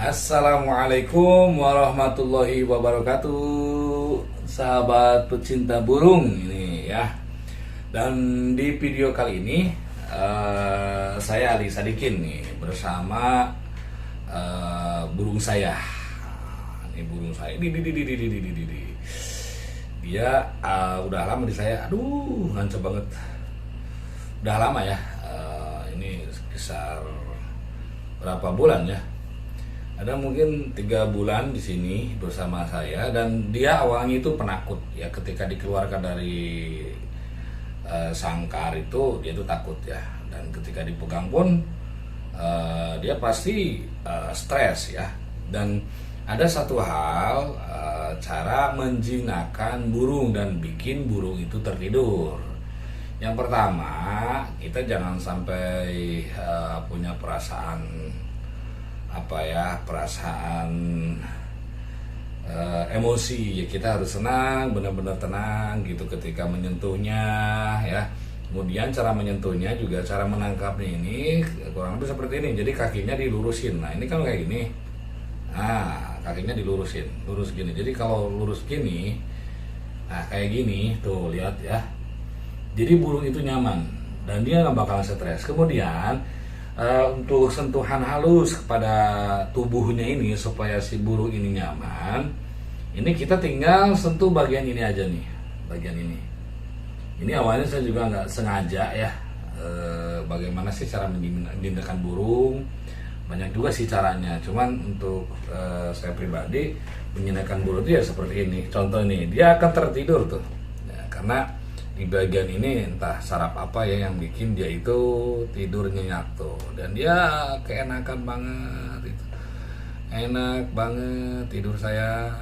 Assalamualaikum warahmatullahi wabarakatuh, sahabat pecinta burung ini ya. Dan di video kali ini saya Ali Sadikin nih bersama burung saya. Ini burung saya. Dia udah lama di saya. Aduh, ngancep banget. Udah lama ya. Ini sekitar berapa bulan ya? Ada mungkin 3 bulan di sini bersama saya, dan dia awalnya itu penakut ya, ketika dikeluarkan dari sangkar itu dia itu takut ya, dan ketika dipegang pun dia pasti stres ya. Dan ada satu hal, cara menjinakkan burung dan bikin burung itu tertidur. Yang pertama, kita jangan sampai punya perasaan emosi ya. Kita harus tenang, benar-benar tenang gitu ketika menyentuhnya ya. Kemudian cara menyentuhnya juga, cara menangkapnya ini kurang lebih seperti ini. Jadi kakinya dilurusin. Nah ini kan kayak gini. Nah kakinya dilurusin, lurus gini. Jadi kalau lurus gini, nah kayak gini tuh, lihat ya. Jadi burung itu nyaman dan dia nggak bakalan stres. Kemudian untuk sentuhan halus kepada tubuhnya ini supaya si burung ini nyaman, ini kita tinggal sentuh bagian ini aja nih, bagian ini. Ini awalnya saya juga nggak sengaja ya, bagaimana sih cara menjinakkan burung. Banyak juga sih caranya, cuman untuk saya pribadi menjinakkan burung itu ya seperti ini. Contoh nih, dia akan tertidur tuh ya, karena di bagian ini entah saraf apa ya yang bikin dia itu tidur nyenyak tuh, dan dia keenakan banget itu, enak banget tidur sayang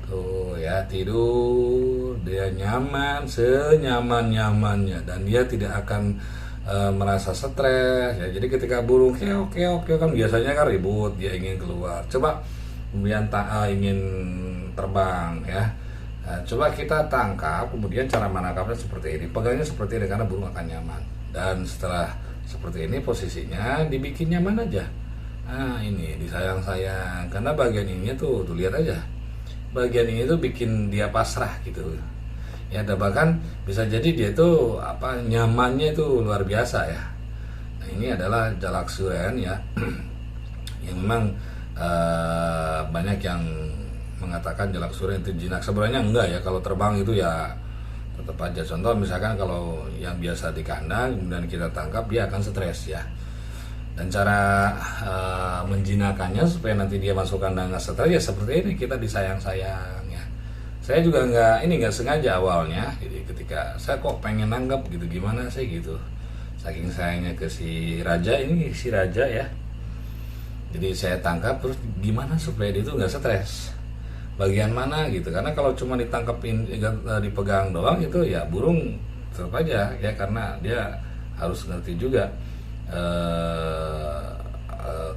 tuh ya. Tidur dia nyaman, senyaman-nyamannya, dan dia tidak akan merasa stres ya. Jadi ketika burung keok kan biasanya kan ribut, dia ingin keluar, coba kemudian ingin terbang ya. Nah, coba kita tangkap, kemudian cara menangkapnya seperti ini, pegangnya seperti ini, karena burung akan nyaman. Dan setelah seperti ini posisinya dibikin nyaman aja. Nah ini disayang-sayang, karena bagian ini tuh lihat aja, bagian ini tuh bikin dia pasrah gitu ya. Dan bahkan bisa jadi dia tuh nyamannya itu luar biasa ya. Nah ini adalah jalak suren ya yang memang banyak yang mengatakan jalak suren itu jinak. Sebenarnya enggak ya, kalau terbang itu ya tetap aja. Contoh misalkan kalau yang biasa di kandang kemudian kita tangkap, dia akan stres ya. Dan cara menjinakannya supaya nanti dia masuk kandang nggak stres ya seperti ini, kita disayang-sayang ya. Saya juga nggak sengaja awalnya. Jadi ketika saya kok pengen nanggap gitu, gimana sih gitu, saking sayangnya ke si raja ini, si raja ya. Jadi saya tangkap, terus gimana supaya dia itu nggak stres, bagian mana gitu. Karena kalau cuma ditangkapin, dipegang doang itu ya burung tetap aja ya, karena dia harus ngerti juga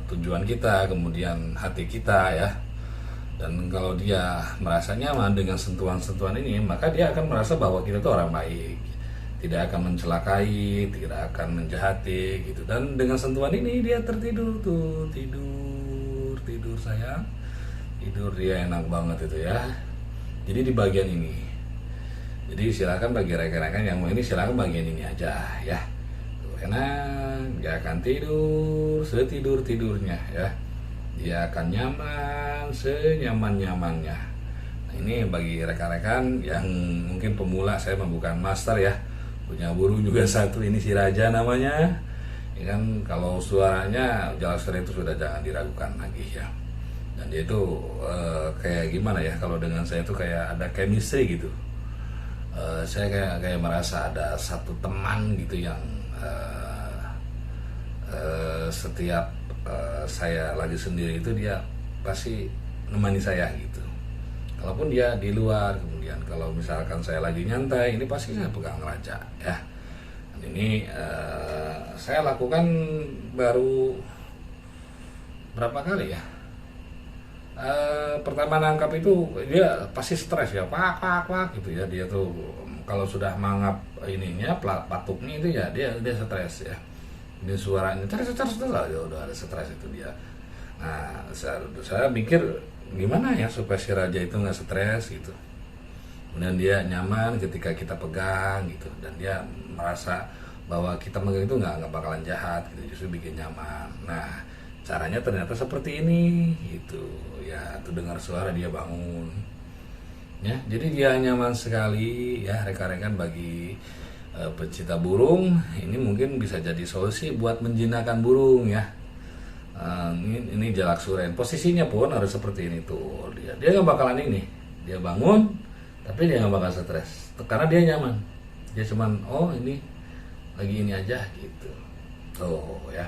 tujuan kita, kemudian hati kita ya. Dan kalau dia merasa nyaman dengan sentuhan-sentuhan ini, maka dia akan merasa bahwa kita tuh orang baik, tidak akan mencelakai, tidak akan menjahati gitu. Dan dengan sentuhan ini dia tertidur tuh, tidur sayang, tidur dia enak banget itu ya. Jadi di bagian ini, jadi silakan bagi rekan-rekan yang mau ini, silakan bagian ini aja ya. Tuh, enak, dia akan tidur setidur-tidurnya ya. Dia akan nyaman senyaman-nyamannya. Nah, ini bagi rekan-rekan yang mungkin pemula, saya bukan master ya, punya burung juga satu, ini si raja namanya ya kan. Kalau suaranya jalak suren itu sudah jangan diragukan lagi ya. Dan dia itu kayak gimana ya, kalau dengan saya itu kayak ada chemistry gitu. Saya kayak merasa ada satu teman gitu yang setiap saya lagi sendiri itu dia pasti nemani saya gitu. Kalaupun dia di luar, kemudian kalau misalkan saya lagi nyantai, ini pasti saya pegang raja ya. Dan ini saya lakukan baru berapa kali ya. Pertama nangkap itu dia pasti stres ya, pak gitu ya. Dia tuh kalau sudah mangap ininya, patuknya itu ya dia stres ya. Ini suaranya terus lah, ya udah ada stres itu dia. Nah, saya mikir gimana ya supaya si raja itu nggak stres gitu. Kemudian dia nyaman ketika kita pegang gitu, dan dia merasa bahwa kita megang itu nggak bakalan jahat gitu, justru bikin nyaman. Nah, caranya ternyata seperti ini gitu ya, tuh dengar suara dia bangun ya, jadi dia nyaman sekali ya rekan-rekan. Bagi pecinta burung ini mungkin bisa jadi solusi buat menjinakkan burung ya. Ini jalak suren, posisinya pun harus seperti ini tuh, dia nggak bakalan ini, dia bangun tapi dia nggak bakal stres karena dia nyaman, dia cuman oh ini lagi ini aja gitu. Tuh ya,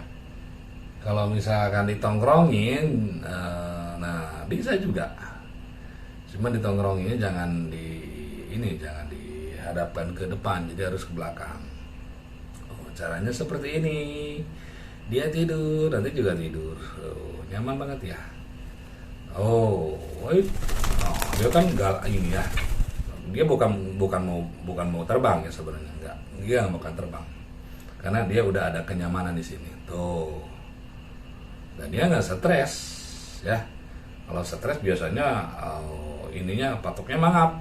kalau misalkan ditongkrongin nah bisa juga, cuman ditongkronginnya jangan jangan dihadapkan ke depan, jadi harus ke belakang. Caranya seperti ini, dia tidur, nanti juga tidur. Nyaman banget ya. Dia kan galak ini ya. Dia bukan mau terbang ya sebenarnya, enggak. Dia nggak bukan terbang. Karena dia udah ada kenyamanan di sini. Tuh. Dan dia nggak stres ya. Kalau stres biasanya ininya patoknya mangap.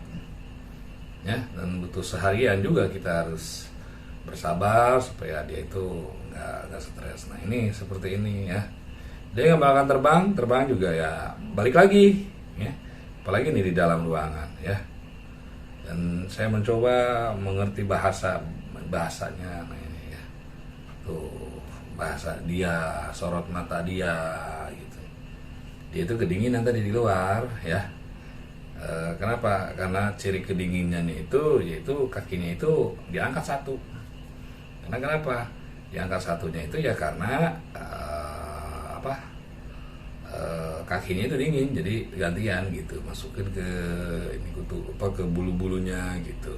Ya, dan butuh seharian juga kita harus bersabar supaya dia itu nggak stres. Nah ini seperti ini ya, dia nggak bakal terbang juga ya, balik lagi ya, apalagi ini di dalam ruangan ya. Dan saya mencoba mengerti bahasanya, nah ini ya, tuh bahasa dia, sorot mata dia gitu, dia itu kedinginan tadi di luar ya. Kenapa? Karena ciri kedinginannya itu yaitu kakinya itu diangkat satu. Karena kenapa? Diangkat satunya itu ya karena kakinya itu dingin, jadi gantian gitu, masukin ke ini ke bulu-bulunya gitu.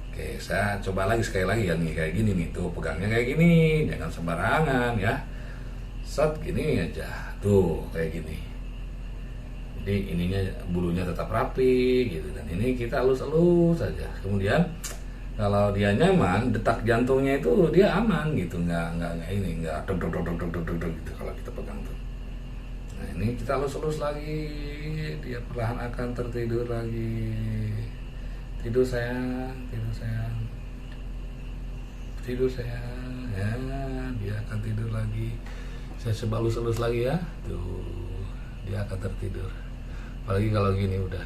Oke, saya coba lagi sekali lagi ya nih, kayak gini nih, tuh pegangnya kayak gini, jangan sembarangan ya. Set gini aja, tuh kayak gini. Jadi ininya bulunya tetap rapi gitu, dan ini kita elus-elus saja. Kemudian kalau dia nyaman, detak jantungnya itu dia aman gitu, nggak deg gitu kalau kita pegang tuh. Nah ini kita elus-elus lagi, dia perlahan akan tertidur lagi. Tidur sayang, ya, dia akan tidur lagi. Saya coba elus-elus lagi ya, tuh dia akan tertidur. Apalagi kalau gini udah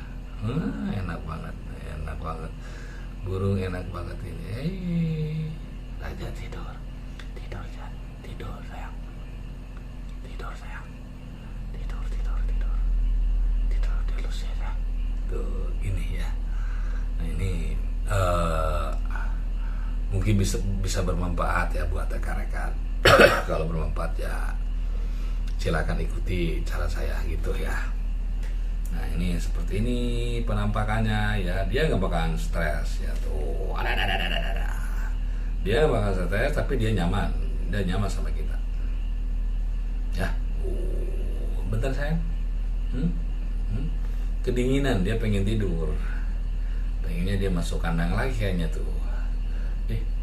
enak banget, burung enak banget ini. Raja tidur sayang, tidur delus ya. Tuh gini ya. Nah ini mungkin bisa bermanfaat ya buat rekan-rekan. Kalau bermanfaat ya silakan ikuti cara saya gitu ya. Nah ini seperti ini penampakannya ya, dia nggak bakalan stres ya tuh, dia nggak bakalan stres tapi dia nyaman sama kita ya. Bentar sayang, kedinginan, dia pengen tidur, pengennya dia masuk kandang lagi kayaknya tuh.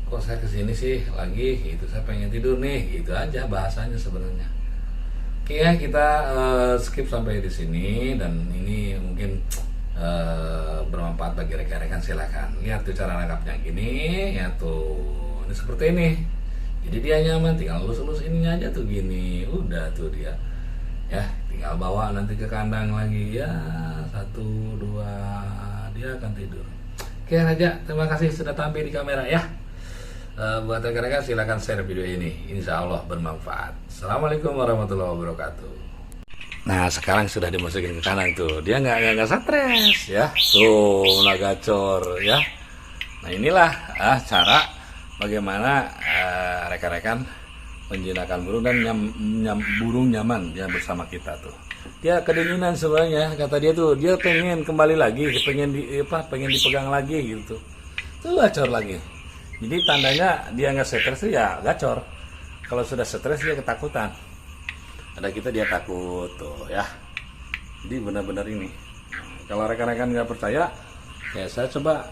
Kok saya kesini sih lagi, itu saya pengen tidur nih, gitu aja bahasanya sebenarnya. Oke ya, kita skip sampai di sini, dan ini mungkin bermanfaat bagi rekan-rekan. Silakan lihat tuh cara nangkapnya gini ya tuh, ini seperti ini. Jadi dia nyaman, tinggal lulus ininya aja tuh gini, udah tuh dia ya, tinggal bawa nanti ke kandang lagi ya, 1, 2, dia akan tidur. Oke Raja, terima kasih sudah tampil di kamera ya. Buat rekan-rekan silakan share video ini, insya Allah bermanfaat. Assalamualaikum warahmatullahi wabarakatuh. Nah sekarang sudah dimasukin ke kandang tuh, dia nggak stres ya, tuh nggak gacor ya. Nah inilah cara bagaimana rekan-rekan menjinakkan burung dan burung nyaman ya bersama kita tuh. Dia kedinginan sebenarnya, kata dia tuh, dia pengen kembali lagi, pengen dipegang lagi gitu. Tuh gacor lagi. Jadi tandanya dia nggak stres ya gacor. Kalau sudah stres dia ketakutan. Ada kita dia takut tuh ya. Jadi benar-benar ini. Kalau rekan-rekan nggak percaya, ya saya coba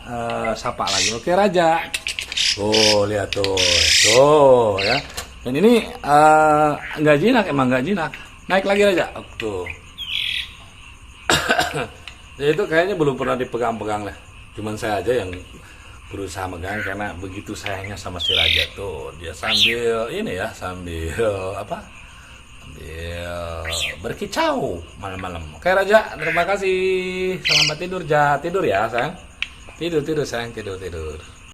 sapa lagi. Oke Raja. Oh lihat tuh ya. Dan ini nggak jinak, emang nggak jinak. Naik lagi Raja. Oh, tuh. Ya itu kayaknya belum pernah dipegang-pegang lah. Cuman saya aja yang berusaha megang karena begitu sayangnya sama si Raja tuh. Dia sambil ini ya, sambil apa? Sambil berkicau malam-malam. Oke Raja, terima kasih. Selamat tidur, Ja. Tidur ya, sayang. Tidur sayang, tidur.